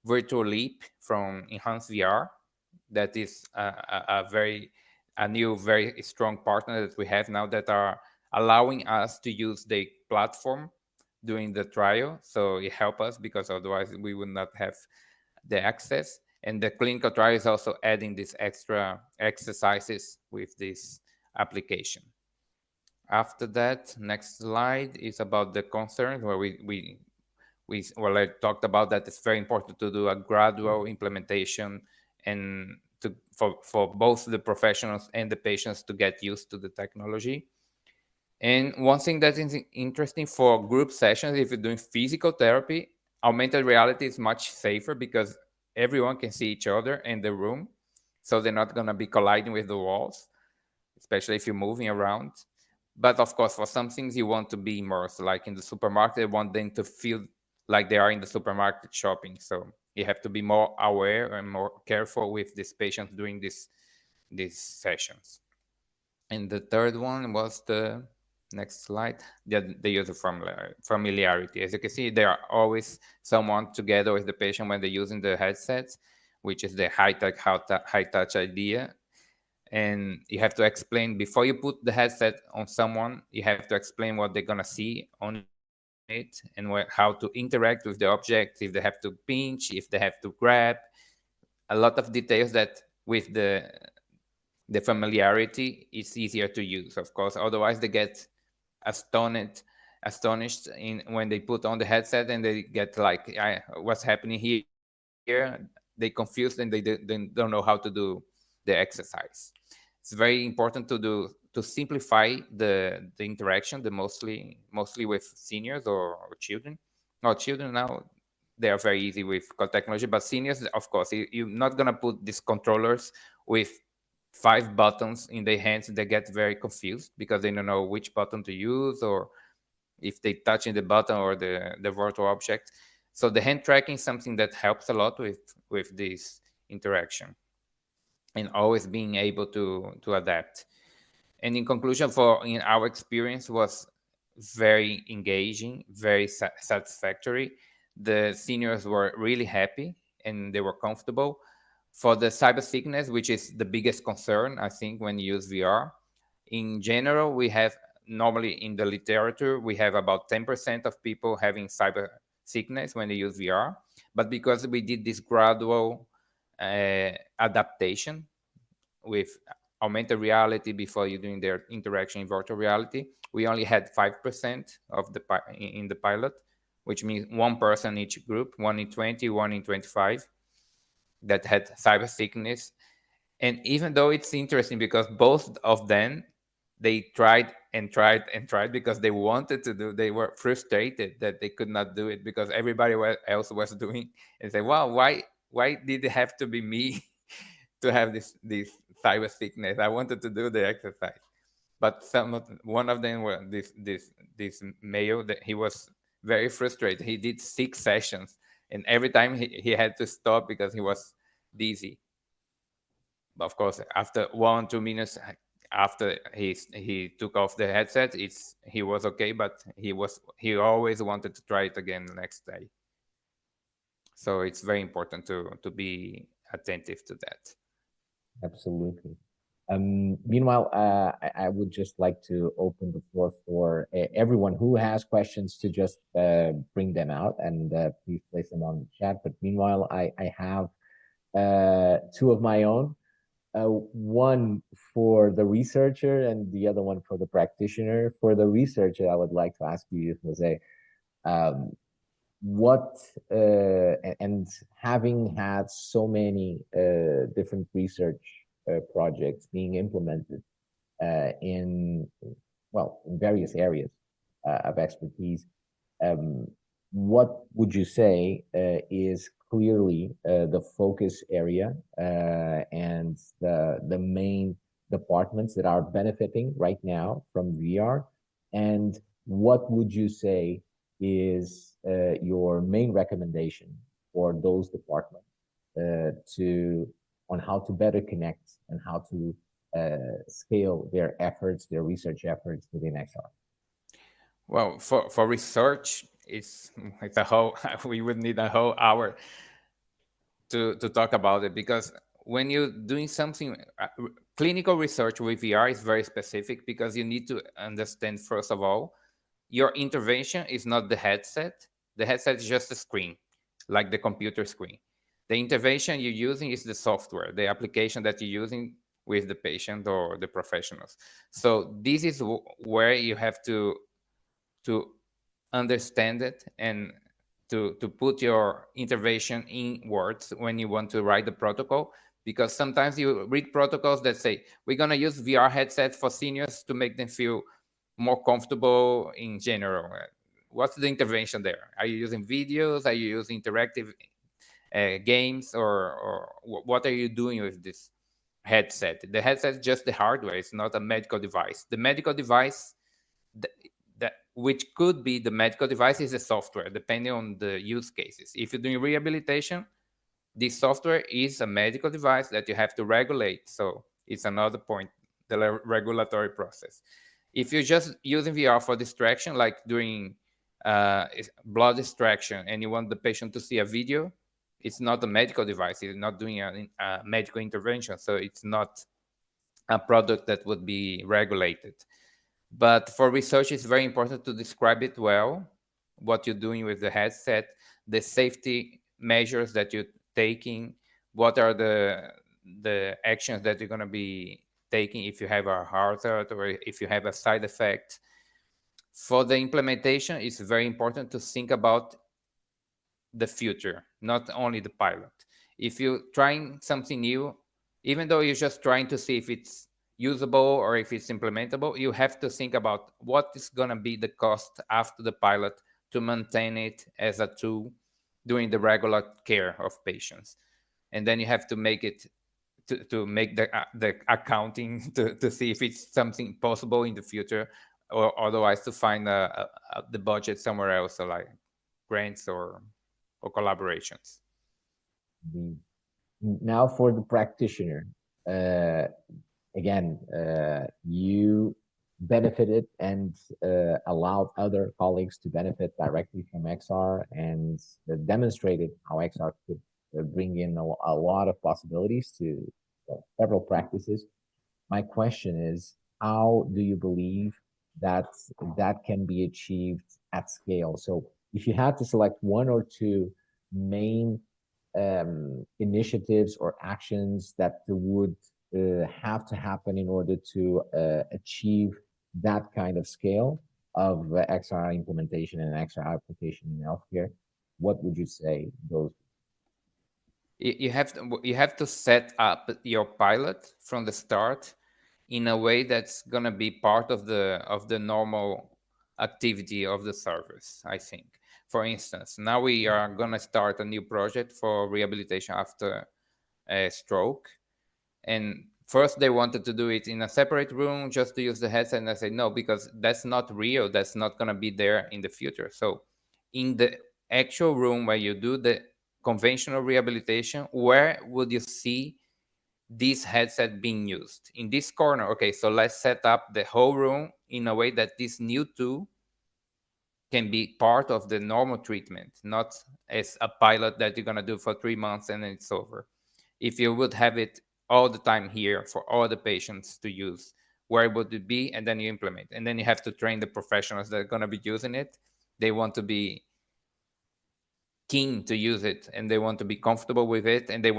Speaker 2: virtual leap from Enhanced VR. That is a new very strong partner that we have now that are allowing us to use the platform during the trial. So it helps us because otherwise we would not have the access. And the clinical trial is also adding these extra exercises with this application. After that, next slide is about the concerns where well, I talked about that it's very important to do a gradual implementation and for both the professionals and the patients to get used to the technology. And one thing that is interesting for group sessions, if you're doing physical therapy, augmented reality is much safer because everyone can see each other in the room. So they're not going to be colliding with the walls, especially if you're moving around. But of course, for some things, you want to be immersed. Like in the supermarket, you want them to feel like they are in the supermarket shopping. So you have to be more aware and more careful with these patients during these sessions. And the third one was the next slide, the user familiarity. As you can see, there are always someone together with the patient when they're using the headsets, which is the high-tech, high-touch idea. And you have to explain before you put the headset on someone, you have to explain what they're going to see on it and how to interact with the object, if they have to pinch, if they have to grab, a lot of details that with the familiarity, it's easier to use. Of course, otherwise they get astonished astonished in when they put on the headset and they get like, what's happening here? They confused and they don't know how to do the exercise. It's very important to simplify the interaction, the mostly with seniors or children. Or children now, they are very easy with technology, but seniors, of course, you're not gonna put these controllers with 5 buttons in their hands. They get very confused because they don't know which button to use, or if they touch in the button or the virtual object. So the hand tracking is something that helps a lot with this interaction, and always being able to adapt. And in conclusion, for in our experience was very engaging, very satisfactory. The seniors were really happy and they were comfortable. For the cyber sickness, which is the biggest concern, I think, when you use VR, in general, we have normally in the literature, we have about 10% of people having cyber sickness when they use VR. But because we did this gradual adaptation with augmented reality before you doing their interaction in virtual reality, we only had 5% of in the pilot, which means one person each group, one in 20, one in 25, that had cyber sickness. And even though it's interesting because both of them, they tried and tried and tried because they wanted to do, they were frustrated that they could not do it because everybody else was doing, and say, wow, why did it have to be me to have this cyber sickness? I wanted to do the exercise. But one of them were this male that he was very frustrated. He did 6 sessions, and every time he had to stop because he was dizzy. But of course, after 1 2 minutes after he took off the headset, he was okay. But he always wanted to try it again the next day. So it's very important to be attentive to that.
Speaker 1: Absolutely. Meanwhile, I would just like to open the floor for everyone who has questions to just bring them out and please place them on the chat. But meanwhile, I have two of my own. One for the researcher and the other one for the practitioner. For the researcher, I would like to ask you, Jose, um, what and having had so many different research projects being implemented in well in various areas of expertise, um, what would you say is clearly the focus area and the main departments that are benefiting right now from VR? And what would you say is your main recommendation for those departments to on how to better connect and how to scale their efforts, their research efforts within XR?
Speaker 2: Well, for research, it's a whole. We would need a whole hour to talk about it, because when you're doing something, clinical research with VR is very specific, because you need to understand, first of all, your intervention is not the headset. The headset is just a screen, like the computer screen. The intervention you're using is the software, the application that you're using with the patient or the professionals. So this is where you have to understand it, and to put your intervention in words when you want to write the protocol, because sometimes you read protocols that say we're going to use VR headsets for seniors to make them feel more comfortable in general. What's the intervention there? Are you using videos? Are you using interactive games, or what are you doing with this headset? The headset is just the hardware. It's not a medical device. The medical device, th- that which could be the medical device, is the software, depending on the use cases. If you're doing rehabilitation, this software is a medical device that you have to regulate. So it's another point, the regulatory process. If you're just using VR for distraction, like doing blood extraction, and you want the patient to see a video, it's not a medical device. It's not doing a medical intervention. So it's not a product that would be regulated. But for research, it's very important to describe it well, what you're doing with the headset, the safety measures that you're taking, what are the actions that you're going to be taking if you have a hazard or if you have a side effect. For the implementation, it's very important to think about the future, not only the pilot. If you're trying something new, even though you're just trying to see if it's usable or if it's implementable, you have to think about what is going to be the cost after the pilot to maintain it as a tool during the regular care of patients. And then you have to make it to make the accounting to see if it's something possible in the future, or otherwise to find the budget somewhere else, so like grants or collaborations.
Speaker 1: The, now for the practitioner, uh, again, you benefited and allowed other colleagues to benefit directly from XR and demonstrated how XR could bring in a lot of possibilities to several practices. My question is, how do you believe that that can be achieved at scale? So if you had to select one or two main initiatives or actions that would have to happen in order to achieve that kind of scale of XR implementation and XR application in healthcare, what would you say those?
Speaker 2: You have to set up your pilot from the start in a way that's going to be part of the normal activity of the service, I think. For instance, now we are going to start a new project for rehabilitation after a stroke. And first they wanted to do it in a separate room just to use the headset, and I said no, because that's not real. That's not going to be there in the future. So in the actual room where you do the conventional rehabilitation, where would you see this headset being used? In this corner. Okay, so let's set up the whole room in a way that this new tool can be part of the normal treatment, not as a pilot that you're going to do for 3 months and then it's over. If you would have it all the time here for all the patients to use, where would it be? And then you implement. And then you have to train the professionals that are going to be using it. They want to be, keen to use it, and they want to be comfortable with it, and they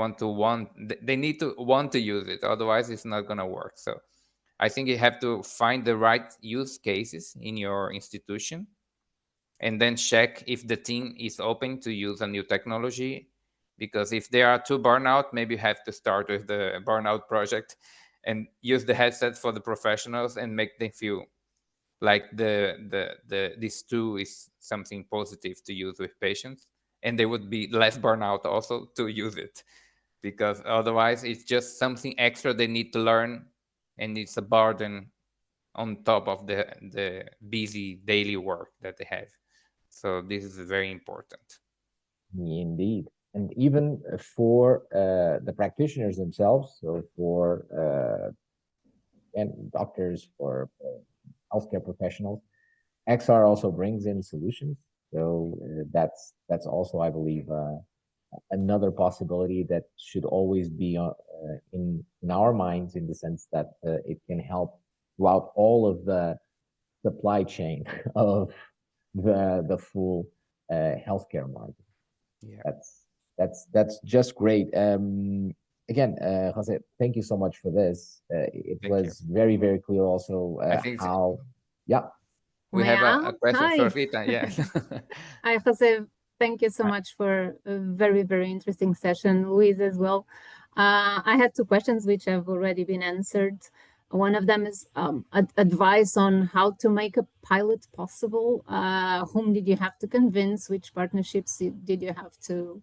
Speaker 2: need to want to use it, otherwise it's not going to work. So I think you have to find the right use cases in your institution, and then check if the team is open to use a new technology. Because if they are too burnout, maybe you have to start with the burnout project and use the headset for the professionals and make them feel like this tool is something positive to use with patients, and they would be less burnout also to use it, because otherwise it's just something extra they need to learn, and it's a burden on top of the busy daily work that they have. So this is very important.
Speaker 1: Indeed. And even for the practitioners themselves, so for and doctors, for healthcare professionals, XR also brings in solutions. So that's also, I believe, another possibility that should always be in our minds, in the sense that it can help throughout all of the supply chain of the full healthcare market.
Speaker 2: Yeah,
Speaker 1: That's just great. Again, Jose, thank you so much for this. It
Speaker 2: thank you.
Speaker 1: was very, very clear also
Speaker 2: I think
Speaker 1: how, yeah.
Speaker 2: we
Speaker 3: May
Speaker 2: have
Speaker 3: I?
Speaker 2: a question
Speaker 3: Hi.
Speaker 2: for Rita. Yes.
Speaker 3: Hi, Jose. Thank you so much for a very, very interesting session. Luis as well. I had two questions which have already been answered. One of them is advice on how to make a pilot possible. Whom did you have to convince? Which partnerships did you have to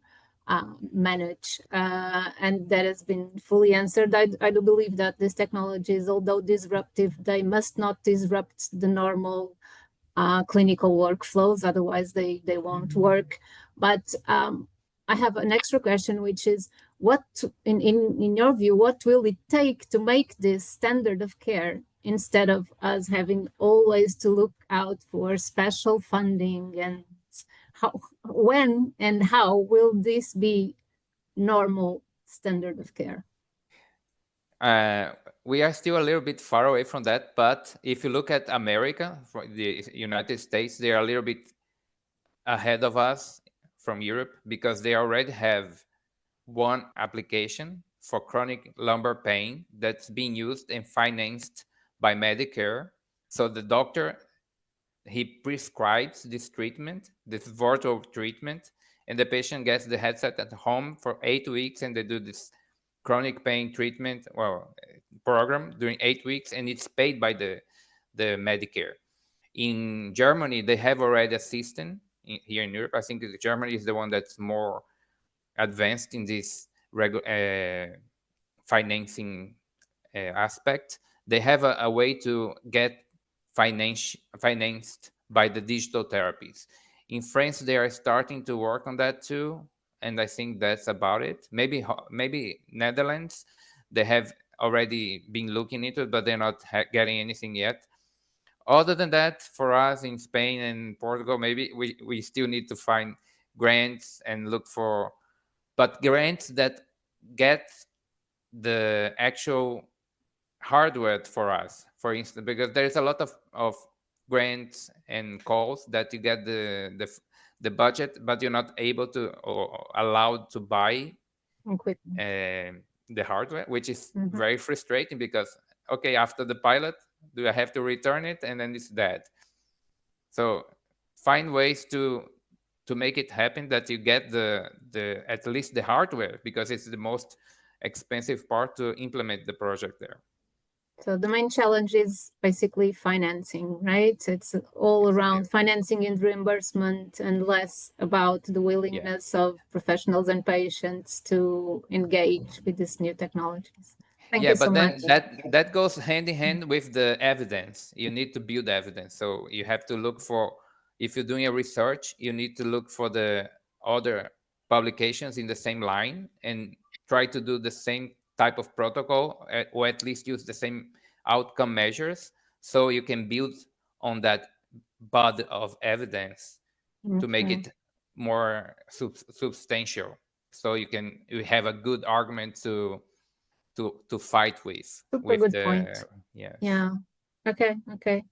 Speaker 3: manage? And that has been fully answered. I do believe that these technologies, although disruptive, they must not disrupt the normal clinical workflows, otherwise they won't work. But I have an extra question, which is, what in your view, what will it take to make this standard of care, instead of us having always to look out for special funding? And how, when and how will this be normal standard of care?
Speaker 2: uh, we are still a little bit far away from that, but if you look at America, for the United States, they are a little bit ahead of us from Europe, because they already have one application for chronic lumbar pain that's being used and financed by Medicare. So the doctor, he prescribes this treatment, this virtual treatment, and the patient gets the headset at home for 8 weeks, and they do this chronic pain treatment, program during 8 weeks, and it's paid by the Medicare. In Germany, they have already a system. Here in Europe, I think Germany is the one that's more advanced in this financing aspect. They have a way to get financed by the digital therapies. In France, they are starting to work on that too, and I think that's about it. Maybe Netherlands, they have already been looking into it, but they're not getting anything yet. Other than that, for us in Spain and Portugal, maybe we still need to find grants and look for, but grants that get the actual hardware for us, for instance, because there's a lot of grants and calls that you get the budget, but you're not able to or allowed to buy
Speaker 3: Equipment.
Speaker 2: the hardware, which is
Speaker 3: Mhm.
Speaker 2: very frustrating, because okay, after the pilot, do I have to return it, and then it's dead. So find ways to make it happen, that you get the at least the hardware, because it's the most expensive part to implement the project there.
Speaker 3: So the main challenge is basically financing, right? It's all around financing and reimbursement, and less about the
Speaker 2: Yeah.
Speaker 3: willingness of professionals and patients to engage with these new technologies. Thank
Speaker 2: Yeah,
Speaker 3: you so
Speaker 2: but
Speaker 3: much.
Speaker 2: then that goes hand in hand with the evidence. You need to build evidence. So you have to look for, if you're doing a research, you need to look for the other publications in the same line, and try to do the same type of protocol, or at least use the same outcome measures, so you can build on that body of evidence to make
Speaker 3: Okay.
Speaker 2: it more substantial, so you have a good argument to fight
Speaker 3: Super
Speaker 2: with
Speaker 3: good point.
Speaker 2: the. Yes.
Speaker 3: Yeah. Okay. Okay.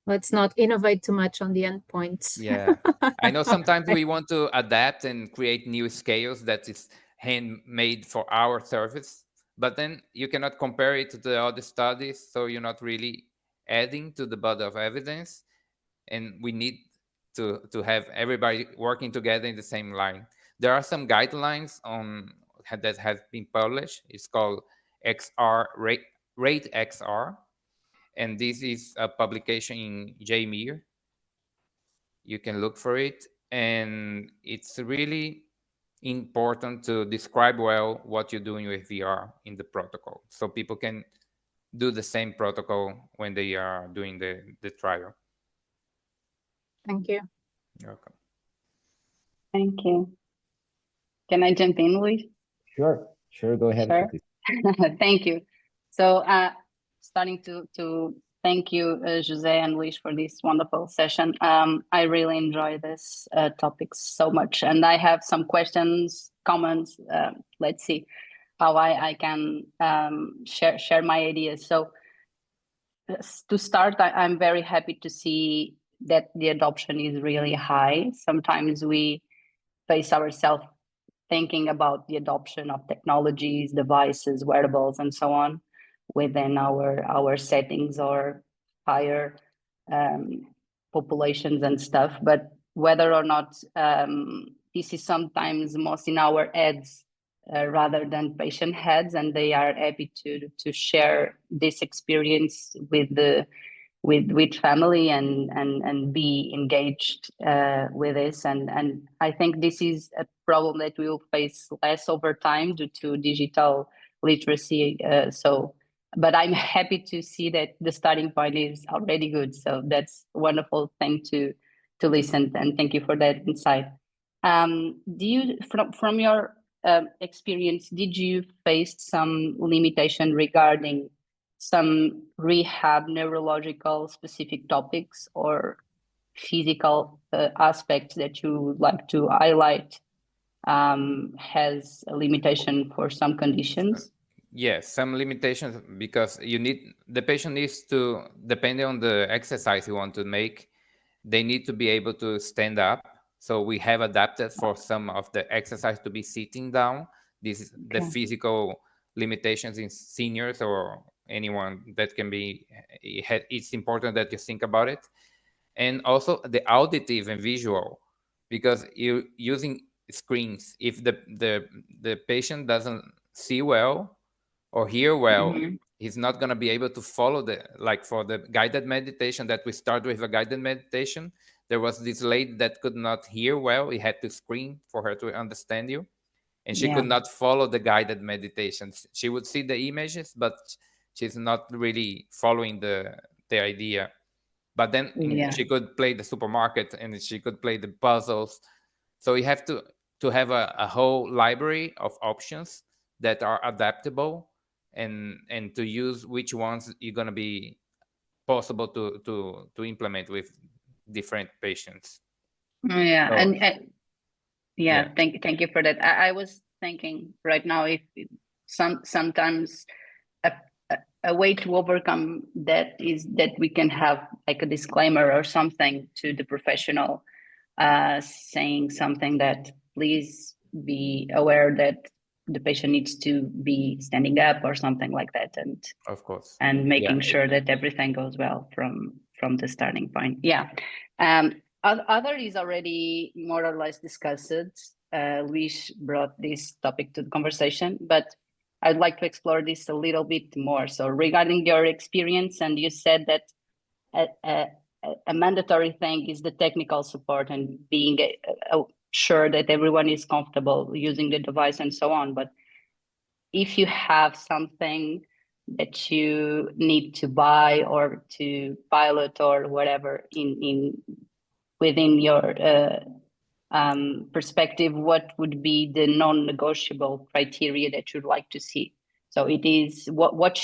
Speaker 3: Let's not innovate too much on the endpoints.
Speaker 2: Yeah, I know sometimes we want to adapt and create new scales that is handmade for our service, but then you cannot compare it to the other studies, so you're not really adding to the body of evidence. And we need to have everybody working together in the same line. There are some guidelines on that have been published. It's called XR rate XR, and this is a publication in JMIR. You can look for it, and it's really important to describe well what you're doing with VR in the protocol, so people can do the same protocol when they are doing the trial.
Speaker 3: Thank you.
Speaker 2: You're welcome.
Speaker 4: Thank you. Can I jump in, Luis?
Speaker 1: Sure, go ahead.
Speaker 4: Sure. Thank you. So starting to thank you, Jose and Luis, for this wonderful session. I really enjoy this topic so much, and I have some questions, comments. Let's see how I can share my ideas. So to start, I'm very happy to see that the adoption is really high. Sometimes we face ourselves thinking about the adoption of technologies, devices, wearables, and so on within our settings or higher populations and stuff. But whether or not this is sometimes most in our heads rather than patient heads, and they are happy to share this experience with family and be engaged with this. And I think this is a problem that we will face less over time due to digital literacy. But I'm happy to see that the starting point is already good. So that's a wonderful thing to listen, and thank you for that insight. Do you, from your experience, did you face some limitation regarding some rehab neurological specific topics or physical aspects that you would like to highlight has a limitation for some conditions?
Speaker 2: Yes, some limitations, because the patient needs to, depending on the exercise you want to make, they need to be able to stand up. So we have adapted for some of the exercise to be sitting down. This is the physical limitations in seniors or anyone that can be. It's important that you think about it, and also the auditive and visual, because you're using screens. If the patient doesn't see well or hear well, he's not going to be able to follow for the guided meditation that we start with. A guided meditation, there was this lady that could not hear well. We had to screen for her to understand you, and she could not follow the guided meditations. She would see the images, but she's not really following the idea. But then she could play the supermarket, and she could play the puzzles. So you have to have a whole library of options that are adaptable, and to use which ones you're going to be possible to implement with different patients.
Speaker 4: Yeah. So, thank you for that. I was thinking right now, if sometimes a way to overcome that is that we can have like a disclaimer or something to the professional saying something that please be aware that the patient needs to be standing up or something like that, and
Speaker 2: of course,
Speaker 4: and making sure that everything goes well from the starting point. Other is already more or less discussed. Luis brought this topic to the conversation, but I'd like to explore this a little bit more. So regarding your experience, and you said that a mandatory thing is the technical support and being sure that everyone is comfortable using the device and so on. But if you have something that you need to buy or to pilot or whatever within your perspective, what would be the non-negotiable criteria that you'd like to see? So it is what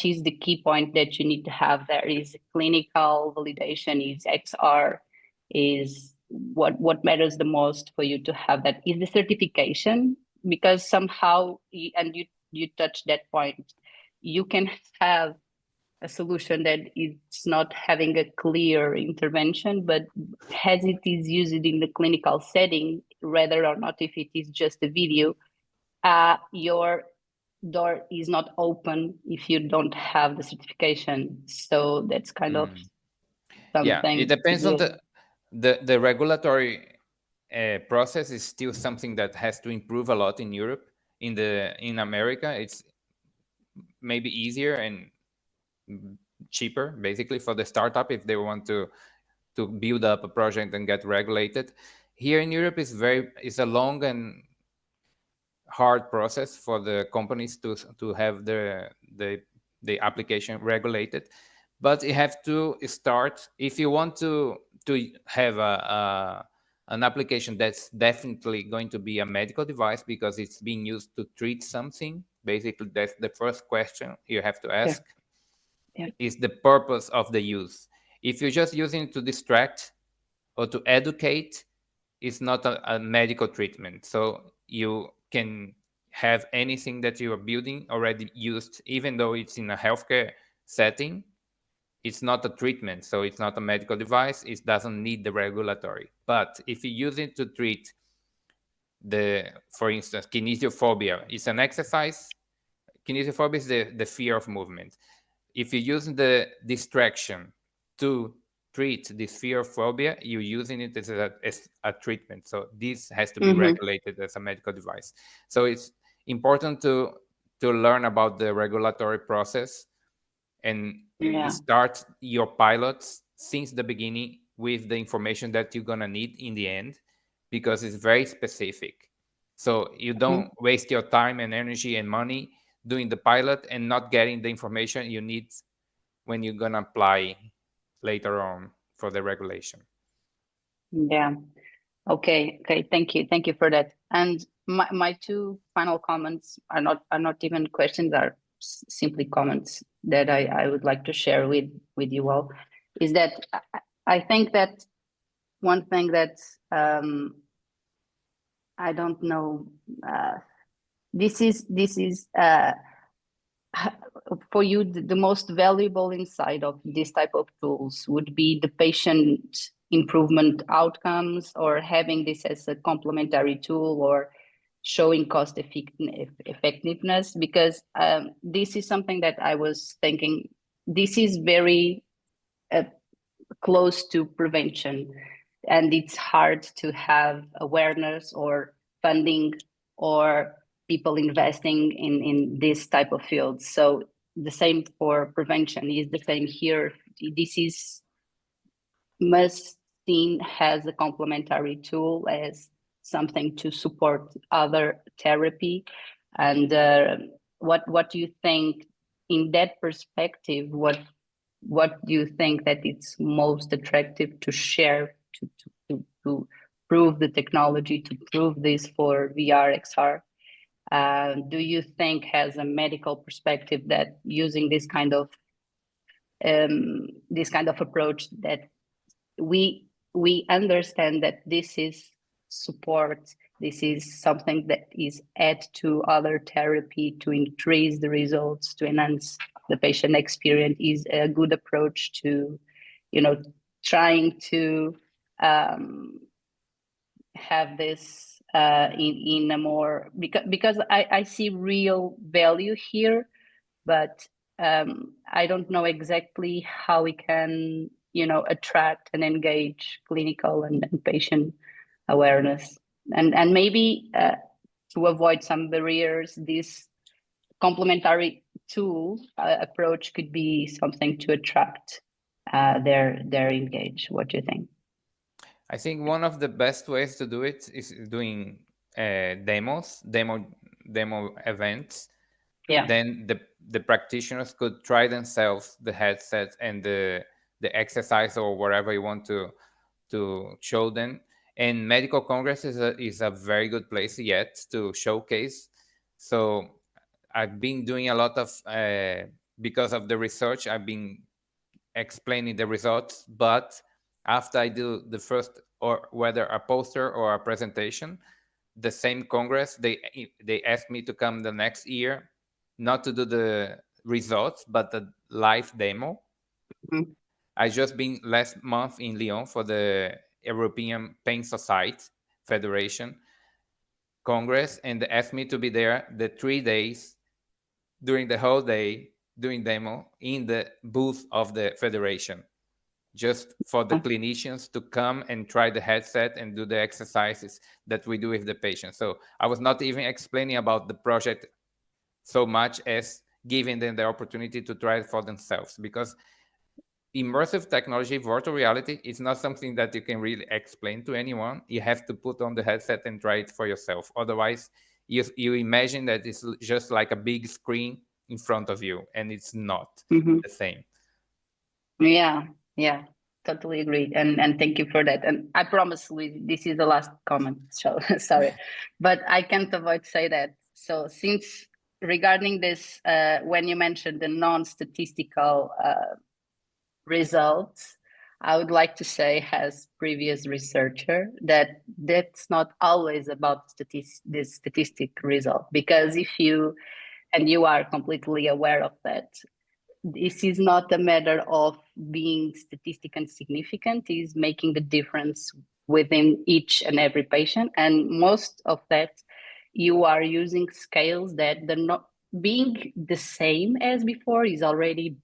Speaker 4: is the key point that you need to have there? Is clinical validation, is XR, is what matters the most for you to have that? Is the certification? Because somehow, and you touched that point, you can have a solution that it's not having a clear intervention, but as it is used in the clinical setting, whether or not if it is just a video, your door is not open if you don't have the certification. So that's kind of
Speaker 2: Yeah,
Speaker 4: something.
Speaker 2: it depends on the regulatory process is still something that has to improve a lot in Europe. In America, it's maybe easier and cheaper, basically, for the startup if they want to build up a project and get regulated. Here in Europe, it's a long and hard process for the companies to have the application regulated, but you have to start if you want to have an application that's definitely going to be a medical device because it's being used to treat something. Basically, that's the first question you have to ask.
Speaker 4: Yeah.
Speaker 2: Is the purpose of the use. If you're just using it to distract or to educate, it's not a medical treatment. So you can have anything that you are building already used, even though it's in a healthcare setting. It's not a treatment, so it's not a medical device. It doesn't need the regulatory. But if you use it to treat for instance, kinesiophobia, it's an exercise. Kinesiophobia is the fear of movement. If you use the distraction to treat this fear of phobia, you're using it as a treatment. So this has to be regulated as a medical device. So it's important to learn about the regulatory process and start your pilots since the beginning with the information that you're going to need in the end, because it's very specific. So you don't waste your time and energy and money doing the pilot and not getting the information you need when you're going to apply later on for the regulation.
Speaker 4: Yeah. Okay. Thank you for that. And my two final comments are not even questions, are simply comments that I would like to share with you all. Is that I think that one thing that I don't know. This is for you the most valuable insight of this type of tools would be the patient improvement outcomes, or having this as a complementary tool, or showing cost effectiveness, because this is something that I was thinking, this is very close to prevention, and it's hard to have awareness or funding or people investing in this type of fields. So the same for prevention is the same here. This is must seen as a complementary tool, as something to support other therapy. And what do you think in that perspective? What do you think that it's most attractive to share, to prove the technology, to prove this for VR XR? Do you think, as a medical perspective, that using this kind of approach, that we understand that this is support, this is something that is add to other therapy to increase the results, to enhance the patient experience, is a good approach to, trying to have this in a more, because I see real value here, but I don't know exactly how we can, attract and engage clinical and patient awareness, and maybe to avoid some barriers, this complementary tool approach could be something to attract their engage. What do you think?
Speaker 2: I think one of the best ways to do it is doing demo events.
Speaker 4: Yeah.
Speaker 2: Then the practitioners could try themselves the headset and the exercise or whatever you want to show them. And medical congress is a very good place yet to showcase. So I've been doing a lot of because of the research, I've been explaining the results, but after I do the first, or whether a poster or a presentation, the same congress, they asked me to come the next year, not to do results, but the live demo.
Speaker 4: Mhm.
Speaker 2: I just been last month in Lyon for the European Pain Society Federation Congress, and they asked me to be there the 3 days during the whole day doing demo in the booth of the federation, just for the clinicians to come and try the headset and do the exercises that we do with the patient. So I was not even explaining about the project so much as giving them the opportunity to try it for themselves, because immersive technology, virtual reality, is not something that you can really explain to anyone. You have to put on the headset and try it for yourself. Otherwise, you imagine that it's just like a big screen in front of you, and it's not
Speaker 4: Mhm.
Speaker 2: the same.
Speaker 4: Yeah, totally agreed. And thank you for that. And I promise, Luis, this is the last comment. So sorry, but I can't avoid to say that. So since regarding this, when you mentioned the non-statistical results, I would like to say, as previous researcher, that that's not always about the statistic result, because if you, and you are completely aware of that, this is not a matter of being statistically significant, is making the difference within each and every patient. And most of that, you are using scales that they're not being the same as before is already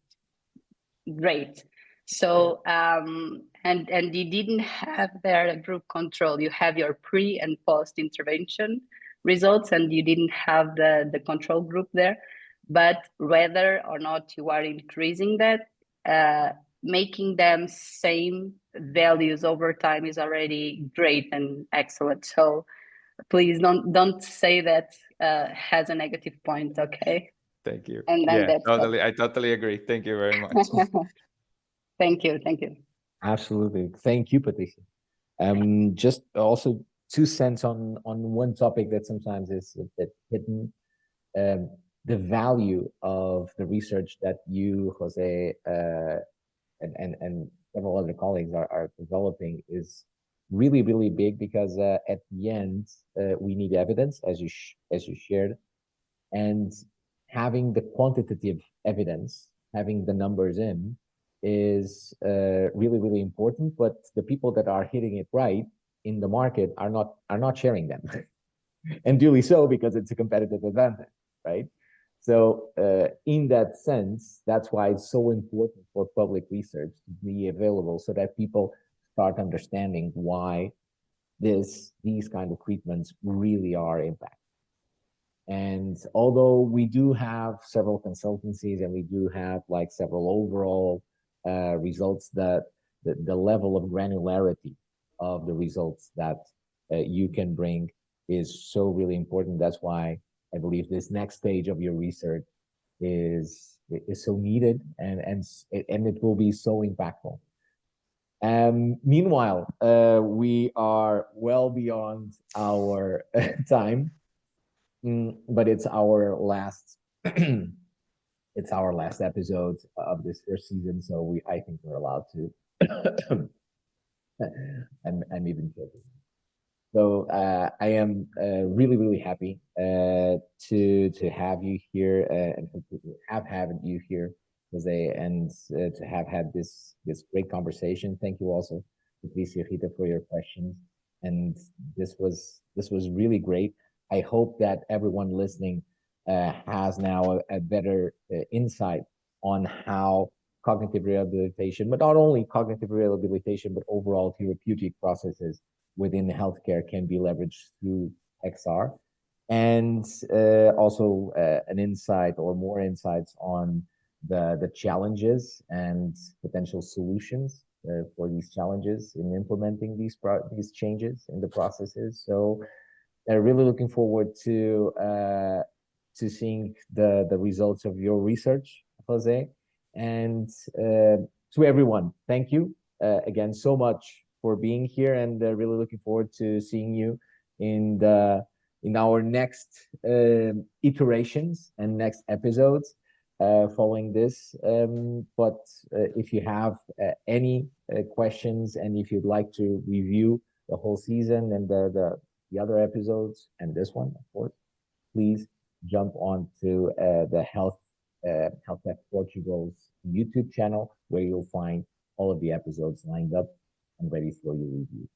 Speaker 4: great. So and you didn't have there a group control. You have your pre and post intervention results, and you didn't have the control group there. But whether or not you are increasing that, making them same values over time is already great and excellent. So please don't say that has a negative point, okay?
Speaker 2: Thank you.
Speaker 4: And then
Speaker 2: Yeah,
Speaker 4: that's
Speaker 2: totally. I totally agree. Thank you very much.
Speaker 4: Thank you.
Speaker 1: Absolutely. Thank you, Patricia. Just also 2 cents on one topic that sometimes is a bit hidden. The value of the research that you, Jose, and several other colleagues are developing is really, really big, because at the end, we need evidence, as you shared, and having the quantitative evidence, having the numbers in, is really, really important. But the people that are hitting it right in the market are not sharing them, and duly so, because it's a competitive advantage, right? So in that sense, that's why it's so important for public research to be available, so that people start understanding why these kind of treatments really are impactful. And although we do have several consultancies and we do have like several overall results, that the level of granularity of the results that you can bring is so really important. That's why I believe this next stage of your research is so needed, and it will be so impactful. Meanwhile, we are well beyond our time. But it's our last it's our last episode of this first season, so I think we're allowed to. I'm even joking. So I am really, really happy to have you here, and to have had you here, Jose, and to have had this great conversation. Thank you also, Patricia, Rita, for your questions, and this was really great. I hope that everyone listening has now a better insight on how cognitive rehabilitation, but not only cognitive rehabilitation, but overall therapeutic processes within healthcare can be leveraged through XR, and also an insight or more insights on the challenges and potential solutions for these challenges in implementing these changes in the processes. So really looking forward to seeing the results of your research, Jose, and to everyone, thank you again so much for being here, and really looking forward to seeing you in our next iterations and next episodes following this. But if you have any questions, and if you'd like to review the whole season and the other episodes and this one, of course, please jump on to the Health Tech Portugal's YouTube channel, where you'll find all of the episodes lined up and ready for your review.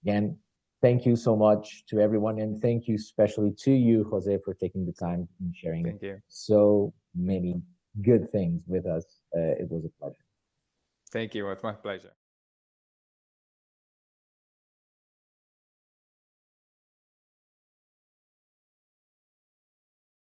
Speaker 1: Again, thank you so much to everyone, and thank you especially to you, Jose, for taking the time and sharing so many good things with us. It was a pleasure.
Speaker 2: Thank you. It's my pleasure.